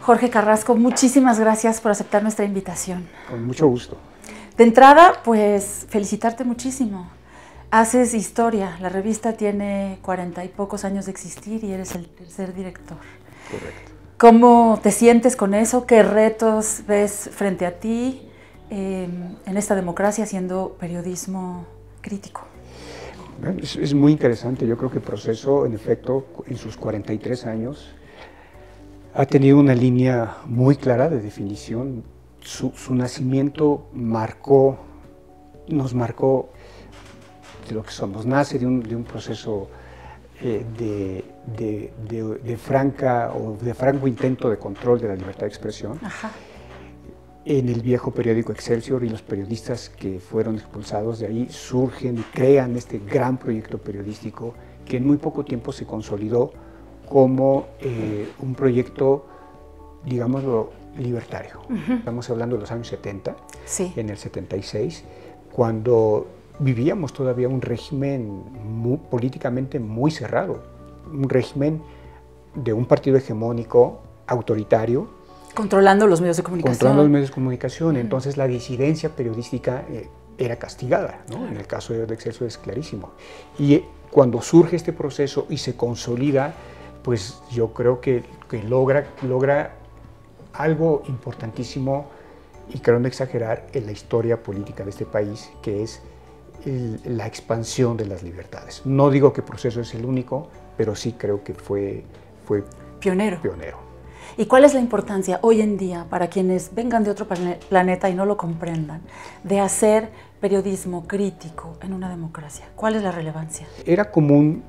Jorge Carrasco, muchísimas gracias por aceptar nuestra invitación. Con mucho gusto. De entrada, pues felicitarte muchísimo. Haces historia, la revista tiene 40 y pocos años de existir y eres el tercer director. Correcto. ¿Cómo te sientes con eso? ¿Qué retos ves frente a ti en esta democracia haciendo periodismo crítico? Es muy interesante. Yo creo que el Proceso, en efecto, en sus 43 años, ha tenido una línea muy clara de definición. Su nacimiento nos marcó de lo que somos. Nace de un proceso de franco intento de control de la libertad de expresión. Ajá. En el viejo periódico Excelsior, y los periodistas que fueron expulsados de ahí surgen y crean este gran proyecto periodístico que en muy poco tiempo se consolidó como un proyecto, digámoslo, libertario. Estamos hablando de los años 70, Sí. En el 76, cuando vivíamos todavía un régimen políticamente muy cerrado, un régimen de un partido hegemónico, autoritario, Controlando los medios de comunicación. controlando los medios de comunicación. Entonces la disidencia periodística era castigada, ¿no? En el caso de Excelsior es clarísimo. Y cuando surge este proceso y se consolida, pues yo creo que logra algo importantísimo, y creo no exagerar, en la historia política de este país, que es la expansión de las libertades. No digo que Proceso es el único, pero sí creo que fue Pionero. pionero. ¿Y cuál es la importancia hoy en día, para quienes vengan de otro planeta y no lo comprendan, de hacer periodismo crítico en una democracia? ¿Cuál es la relevancia? Era común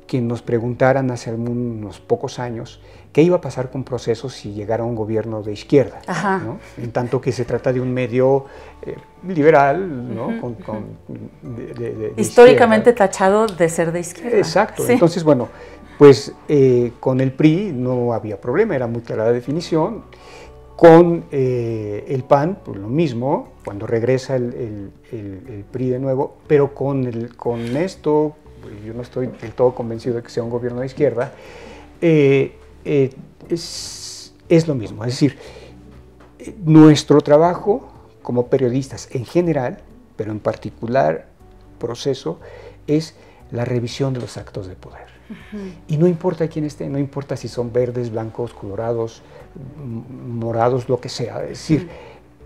que nos preguntaran hace unos pocos años qué iba a pasar con Proceso si llegara un gobierno de izquierda, ¿no? En tanto que se trata de un medio liberal, ¿no? De históricamente izquierda. Tachado de ser de izquierda. Exacto. Sí. Entonces, bueno, pues con el PRI no había problema, era muy clara la definición. Con el PAN, pues lo mismo, cuando regresa el PRI de nuevo, pero con esto, yo no estoy del todo convencido de que sea un gobierno de izquierda, es lo mismo. Es decir, nuestro trabajo como periodistas en general, pero en particular Proceso, es la revisión de los actos de poder. Y no importa quién esté, no importa si son verdes, blancos, colorados, morados, lo que sea. Es decir,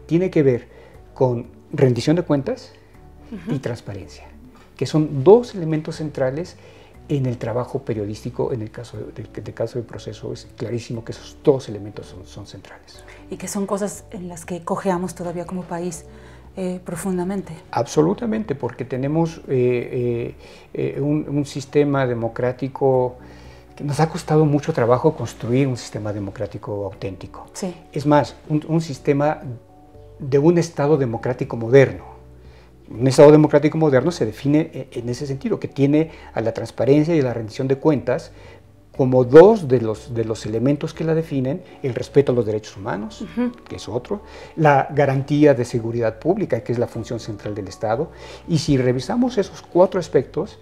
tiene que ver con rendición de cuentas y transparencia, que son dos elementos centrales en el trabajo periodístico. En el caso del Proceso es clarísimo que esos dos elementos son centrales. Y que son cosas en las que cojeamos todavía como país profundamente. Absolutamente, porque tenemos un sistema democrático que nos ha costado mucho trabajo construir, un sistema democrático auténtico. Sí. Es más, un sistema de un Estado democrático moderno. Un Estado democrático moderno se define en ese sentido, que tiene a la transparencia y a la rendición de cuentas como dos de los elementos que la definen: el respeto a los derechos humanos, que es otro, la garantía de seguridad pública, que es la función central del Estado. Y si revisamos esos cuatro aspectos,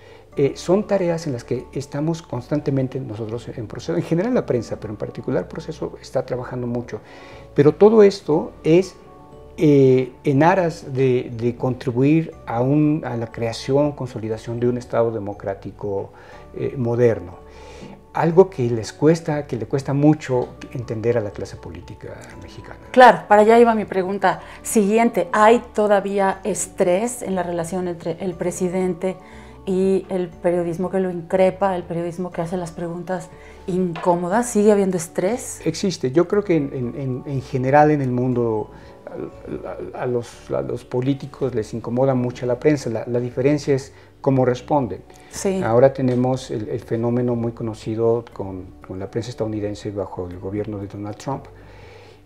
son tareas en las que estamos constantemente nosotros en Proceso, en general la prensa, pero en particular Proceso está trabajando mucho. Pero todo esto es en aras de contribuir a la creación, consolidación de un Estado democrático moderno. Algo que le cuesta mucho entender a la clase política mexicana. Claro, para allá iba mi pregunta siguiente. ¿Hay todavía estrés en la relación entre el presidente y el periodismo que lo increpa, el periodismo que hace las preguntas incómodas? ¿Sigue habiendo estrés? Existe. Yo creo que en general en el mundo a los políticos les incomoda mucho la prensa. La diferencia es cómo responden. Sí. Ahora tenemos el fenómeno muy conocido con la prensa estadounidense bajo el gobierno de Donald Trump.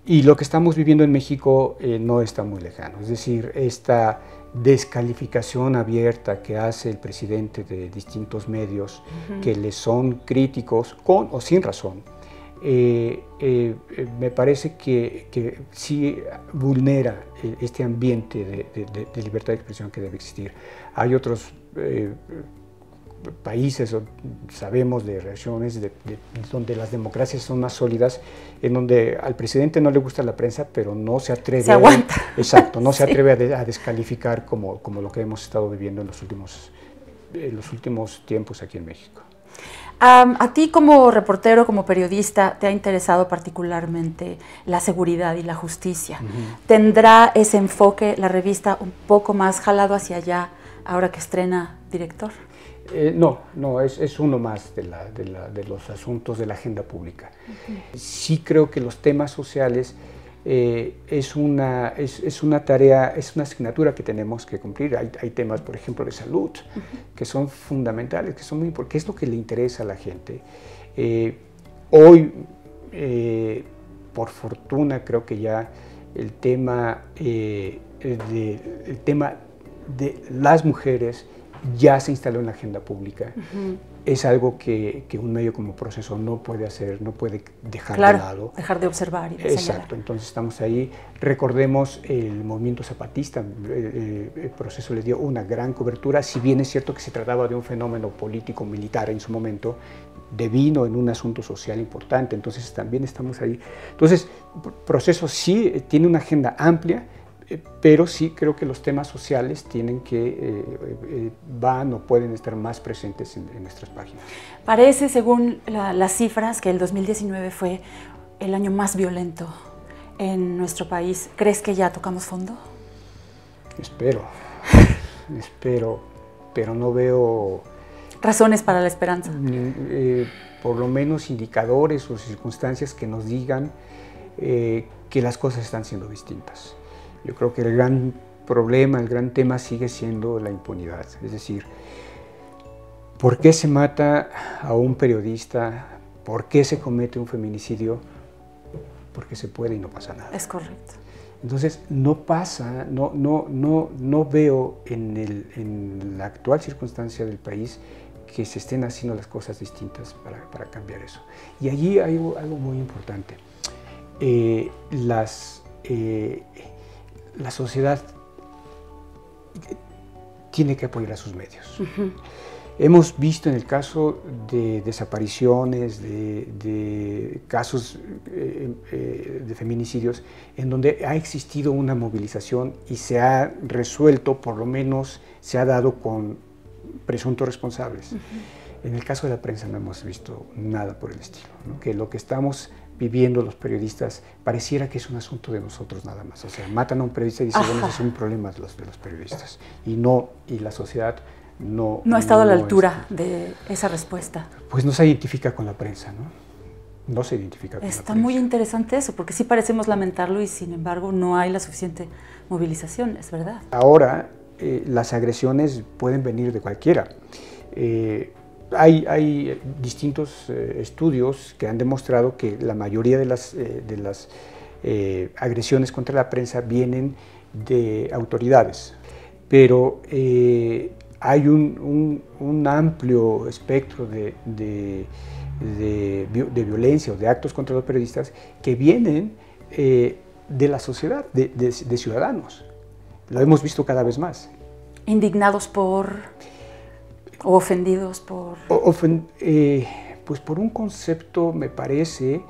Y lo que estamos viviendo en México no está muy lejano. Es decir, esta descalificación abierta que hace el presidente de distintos medios que le son críticos, con o sin razón, me parece que sí vulnera este ambiente de libertad de expresión que debe existir. Hay otros países, sabemos de regiones donde las democracias son más sólidas, en donde al presidente no le gusta la prensa, pero no se atreve... Se aguanta. Exacto, no se Sí. atreve a descalificar como lo que hemos estado viviendo en los últimos tiempos aquí en México. A ti como reportero, como periodista, te ha interesado particularmente la seguridad y la justicia. ¿Tendrá ese enfoque la revista un poco más jalado hacia allá ahora que estrena director? No, es uno más de los asuntos de la agenda pública. Sí creo que los temas sociales es una tarea, es una asignatura que tenemos que cumplir. Hay temas, por ejemplo, de salud, que son fundamentales, que son muy importantes, que es lo que le interesa a la gente. Hoy, por fortuna, creo que ya el tema de las mujeres ya se instaló en la agenda pública. Es algo que un medio como Proceso no puede hacer, no puede dejar de lado. Dejar de observar y de Exacto, señalar. entonces estamos ahí. Recordemos el movimiento zapatista, el Proceso le dio una gran cobertura, si bien es cierto que se trataba de un fenómeno político-militar en su momento, devino en un asunto social importante, entonces también estamos ahí. Entonces, Proceso sí tiene una agenda amplia, pero sí creo que los temas sociales tienen que, van o pueden estar más presentes en nuestras páginas. Parece, según las cifras, que el 2019 fue el año más violento en nuestro país. ¿Crees que ya tocamos fondo? Espero, pero no veo... Razones para la esperanza. Por lo menos indicadores o circunstancias que nos digan que las cosas están siendo distintas. Yo creo que el gran problema, el gran tema sigue siendo la impunidad. Es decir, ¿por qué se mata a un periodista? ¿Por qué se comete un feminicidio? Porque se puede y no pasa nada. Es correcto. Entonces, no pasa, no veo en la actual circunstancia del país que se estén haciendo las cosas distintas para cambiar eso. Y allí hay algo muy importante. La sociedad tiene que apoyar a sus medios. Hemos visto en el caso de desapariciones, de casos de feminicidios, en donde ha existido una movilización y se ha resuelto, por lo menos se ha dado con presuntos responsables. En el caso de la prensa no hemos visto nada por el estilo, ¿no? Que lo que estamos viviendo los periodistas pareciera que es un asunto de nosotros nada más. O sea, matan a un periodista y dicen, bueno, ese es un problema de los periodistas. Y la sociedad no ha estado a la altura de esa respuesta. Pues no se identifica con la prensa, ¿no? No se identifica con la prensa. Está muy interesante eso, porque sí parecemos lamentarlo y sin embargo no hay la suficiente movilización, es verdad. Ahora las agresiones pueden venir de cualquiera. Hay distintos estudios que han demostrado que la mayoría de las agresiones contra la prensa vienen de autoridades, pero hay un amplio espectro de violencia o de actos contra los periodistas que vienen de la sociedad, de ciudadanos. Lo hemos visto cada vez más. Indignados por... ¿O ofendidos por...? Pues por un concepto, me parece,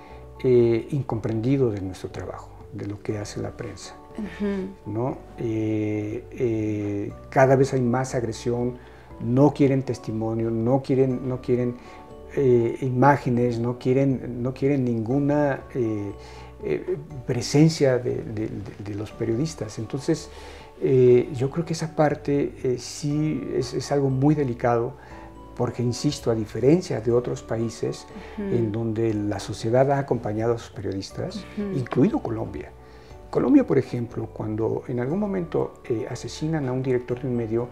incomprendido de nuestro trabajo, de lo que hace la prensa. ¿No? Cada vez hay más agresión, no quieren testimonio, no quieren imágenes, no quieren ninguna presencia de los periodistas. Entonces, yo creo que esa parte sí es algo muy delicado, porque, insisto, a diferencia de otros países en donde la sociedad ha acompañado a sus periodistas, incluido Colombia. Colombia, por ejemplo, cuando en algún momento asesinan a un director de un medio,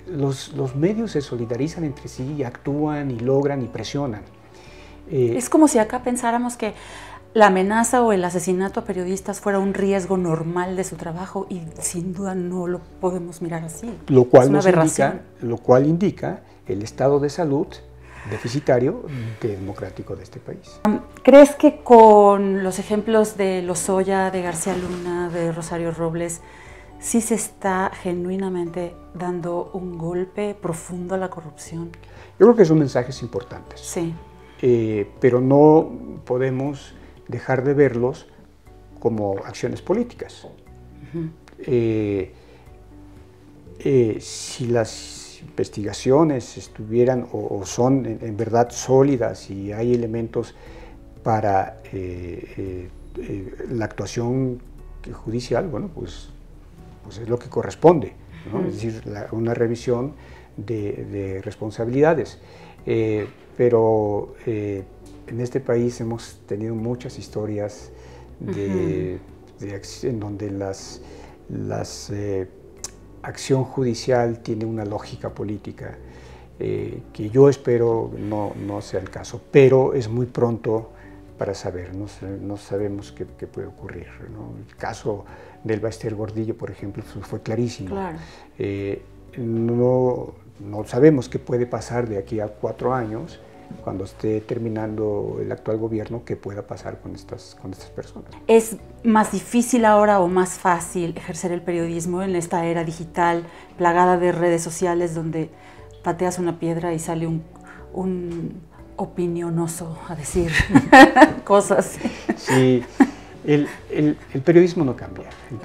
los medios se solidarizan entre sí y actúan y logran y presionan. Es como si acá pensáramos que la amenaza o el asesinato a periodistas fuera un riesgo normal de su trabajo y sin duda no lo podemos mirar así. Lo cual es una aberración. Lo cual indica el estado de salud deficitario democrático de este país. ¿Crees que con los ejemplos de Lozoya, de García Luna, de Rosario Robles, sí se está genuinamente dando un golpe profundo a la corrupción Yo creo que son mensajes importantes, Sí. Pero no podemos dejar de verlos como acciones políticas. Si las investigaciones estuvieran o son en verdad sólidas y hay elementos para la actuación judicial, bueno, pues es lo que corresponde, ¿no? Es decir, una revisión de responsabilidades. Pero en este país hemos tenido muchas historias en donde las acción judicial tiene una lógica política que yo espero no sea el caso, pero es muy pronto para saber, no sabemos qué puede ocurrir, ¿no? El caso del Baester Gordillo, por ejemplo, fue clarísimo. Claro. No sabemos qué puede pasar de aquí a 4 años, cuando esté terminando el actual gobierno, qué pueda pasar con estas personas. ¿Es más difícil ahora o más fácil ejercer el periodismo en esta era digital, plagada de redes sociales, donde pateas una piedra y sale un opinionoso a decir cosas? Sí, el periodismo no cambia. El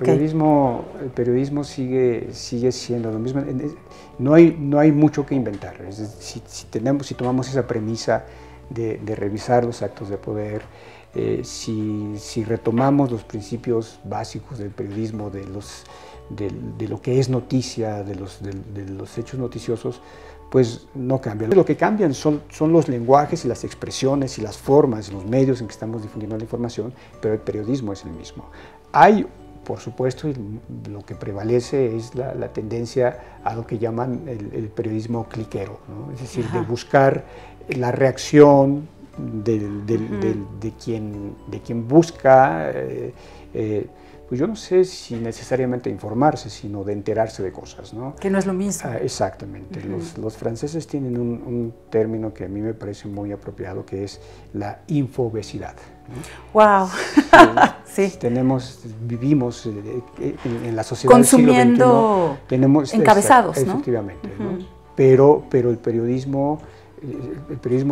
periodismo sigue siendo lo mismo. No hay mucho que inventar. Es decir, si tomamos esa premisa de revisar los actos de poder, si retomamos los principios básicos del periodismo, de lo que es noticia, de los hechos noticiosos, pues no cambia. Lo que cambian son los lenguajes y las expresiones y las formas, los medios en que estamos difundiendo la información, pero el periodismo es el mismo. Hay, por supuesto, lo que prevalece es la tendencia a lo que llaman el periodismo cliquero, ¿no? Es decir, de buscar la reacción de quien busca, pues yo no sé si necesariamente informarse, sino de enterarse de cosas, ¿no? Que no es lo mismo. Exactamente. Los franceses tienen un término que a mí me parece muy apropiado, que es la infobesidad, ¿no? ¡Wow! Sí. Vivimos en la sociedad consumiendo del siglo XXI, tenemos encabezados, ¿no? Efectivamente, ¿no? Pero el periodismo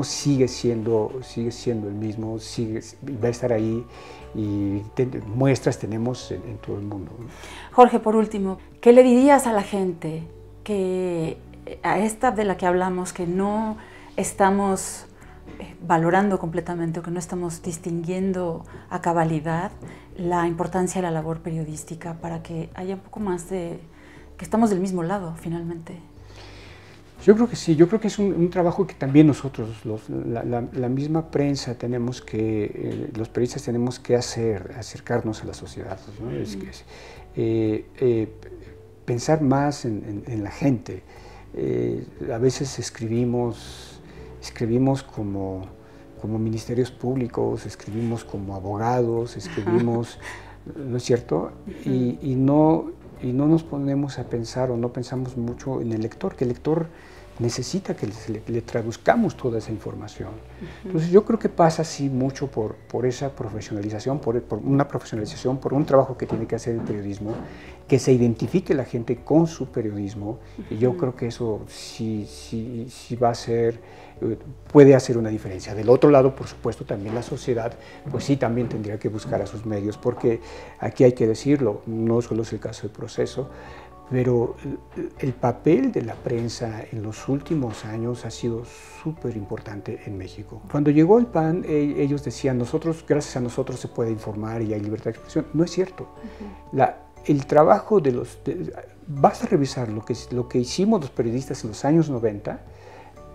sigue siendo el mismo, va a estar ahí, y muestras tenemos en todo el mundo. Jorge, por último, ¿qué le dirías a la gente a esta de la que hablamos, que no estamos valorando completamente o que no estamos distinguiendo a cabalidad la importancia de la labor periodística, para que haya un poco más que estamos del mismo lado finalmente? Yo creo que sí, yo creo que es un trabajo que también nosotros, la misma prensa, los periodistas tenemos que acercarnos a la sociedad, ¿no? Pensar más en la gente. A veces escribimos como ministerios públicos, escribimos como abogados, escribimos, ¿no es cierto? Y no nos ponemos a pensar, o no pensamos mucho en el lector, que el lector necesita que le traduzcamos toda esa información. Entonces yo creo que pasa así mucho por esa profesionalización, por una profesionalización, por un trabajo que tiene que hacer el periodismo, que se identifique la gente con su periodismo, y yo creo que eso sí va a ser, puede hacer una diferencia. Del otro lado, por supuesto, también la sociedad, pues sí, también tendría que buscar a sus medios, porque aquí hay que decirlo, no solo es el caso del Proceso, pero el papel de la prensa en los últimos años ha sido súper importante en México. Cuando llegó el PAN, ellos decían, gracias a nosotros se puede informar y hay libertad de expresión. No es cierto. El trabajo basta revisar lo que hicimos los periodistas en los años 90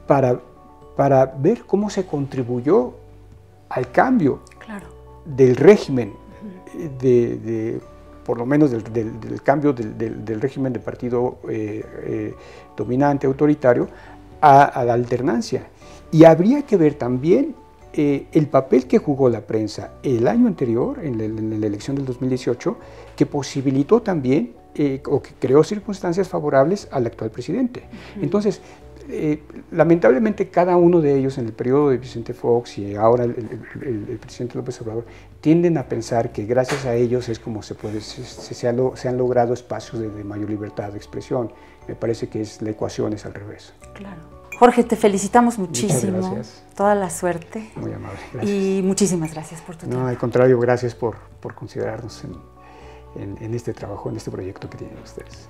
para ver cómo se contribuyó al cambio del régimen, por lo menos del cambio del régimen de partido dominante, autoritario, a la alternancia. Y habría que ver también el papel que jugó la prensa el año anterior, en la elección del 2018, que posibilitó también, o que creó circunstancias favorables al actual presidente. Entonces, lamentablemente cada uno de ellos, en el periodo de Vicente Fox y ahora el presidente López Obrador, tienden a pensar que gracias a ellos es como se han logrado espacios de mayor libertad de expresión. Me parece que la ecuación es al revés. Claro. Jorge, te felicitamos muchísimo. Muchas gracias. Toda la suerte. Muy amable, gracias. Y muchísimas gracias por tu tiempo. No, al contrario, gracias por considerarnos en este trabajo, en este proyecto que tienen ustedes.